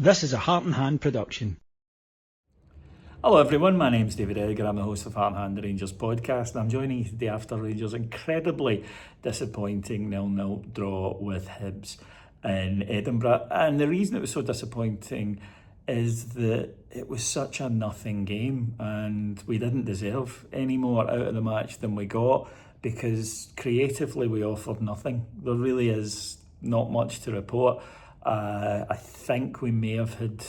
This is a Heart and Hand production. Hello everyone, my name's David Edgar, I'm the host of Heart and Hand, the Rangers podcast, and I'm joining you today after Rangers' incredibly disappointing 0-0 draw with Hibs in Edinburgh. And the reason it was so disappointing is that it was such a nothing game and we didn't deserve any more out of the match than we got, because creatively we offered nothing. There really is not much to report. I think we may have had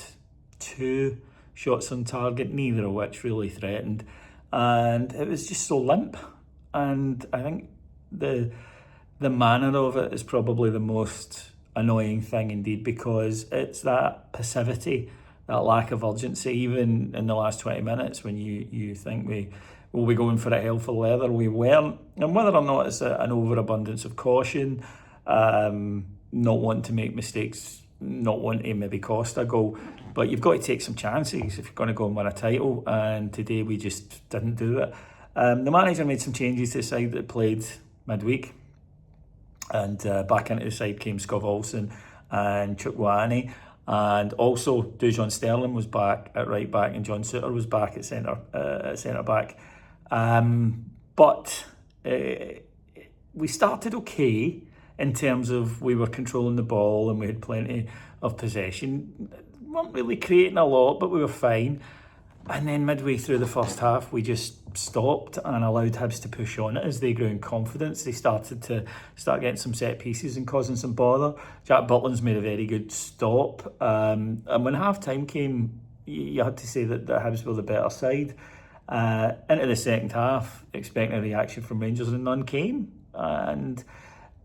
2 shots on target, neither of which really threatened, and it was just so limp. And I think the manner of it is probably the most annoying thing indeed, because it's that passivity, that lack of urgency, even in the last 20 minutes when you think we will be going for it hell for leather, we weren't. And whether or not it's an overabundance of caution, not wanting to make mistakes, not wanting to maybe cost a goal, but you've got to take some chances if you're going to go and win a title, and today we just didn't do it. The manager made some changes to the side that played midweek, and back into the side came Scott Olsen and Chukwueze, and also Dujon Sterling was back at right back and John Souttar was back at centre back. But we started okay in terms of we were controlling the ball and we had plenty of possession. We weren't really creating a lot, but we were fine. And then midway through the first half, we just stopped and allowed Hibs to push on it as they grew in confidence. They started getting some set pieces and causing some bother. Jack Butland's made a very good stop. And when half-time came, you had to say that the Hibs were the better side. Into the second half, expecting a reaction from Rangers, and none came. And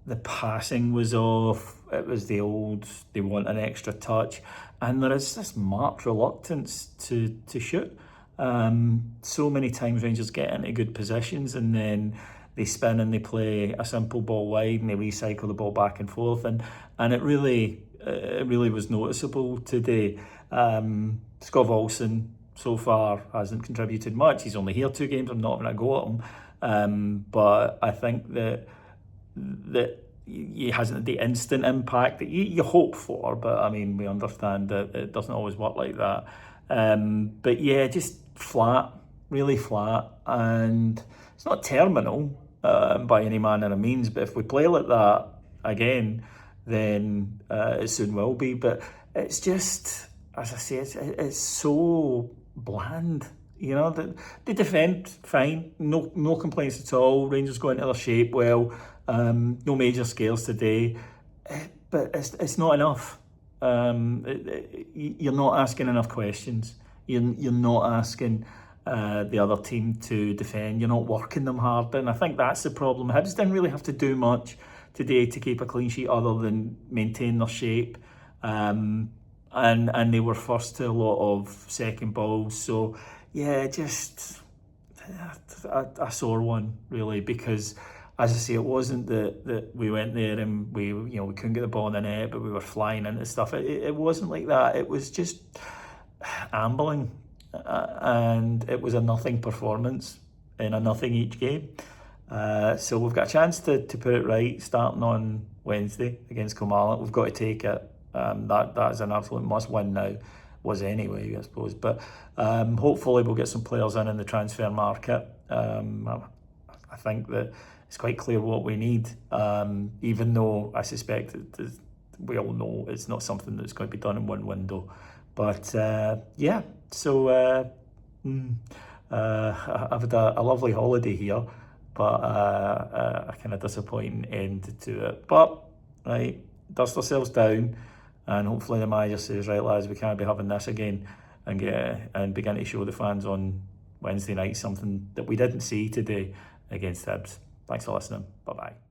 the passing was off. It was the old, they want an extra touch. And there is this marked reluctance to shoot. So many times Rangers get into good positions and then they spin and they play a simple ball wide and they recycle the ball back and forth. And it really was noticeable today. Scott Olsen so far hasn't contributed much. He's only here 2 games. I'm not going to go at him. But I think that he hasn't the instant impact that you hope for, but I mean, we understand that it doesn't always work like that. But yeah, just flat, really flat, and it's not terminal by any manner of means, but if we play like that again, then it soon will be. But it's just, as I say, it's so bland. You know, they defend fine, no complaints at all. Rangers go into their shape well. No major scales today, but it's not enough. You're not asking enough questions. You're not asking the other team to defend. You're not working them hard, and I think that's the problem. Hibs didn't really have to do much today to keep a clean sheet other than maintain their shape, and they were first to a lot of second balls. So yeah, just a sore one really, because, as I say, it wasn't that we went there and we couldn't get the ball in the net, but we were flying into stuff. It wasn't like that. It was just ambling, and it was a nothing performance in a nothing each game. So we've got a chance to put it right starting on Wednesday against Kilmarnock. We've got to take it. That is an absolute must win now. Was anyway, I suppose. But hopefully we'll get some players in the transfer market. I think that it's quite clear what we need, even though I suspect that we all know it's not something that's going to be done in one window. But yeah, so I've had a lovely holiday here, but a kind of disappointing end to it. But right, dust ourselves down, and hopefully the manager says, right lads, we can't be having this again, and begin to show the fans on Wednesday night something that we didn't see today against Hibs. Thanks for listening. Bye-bye.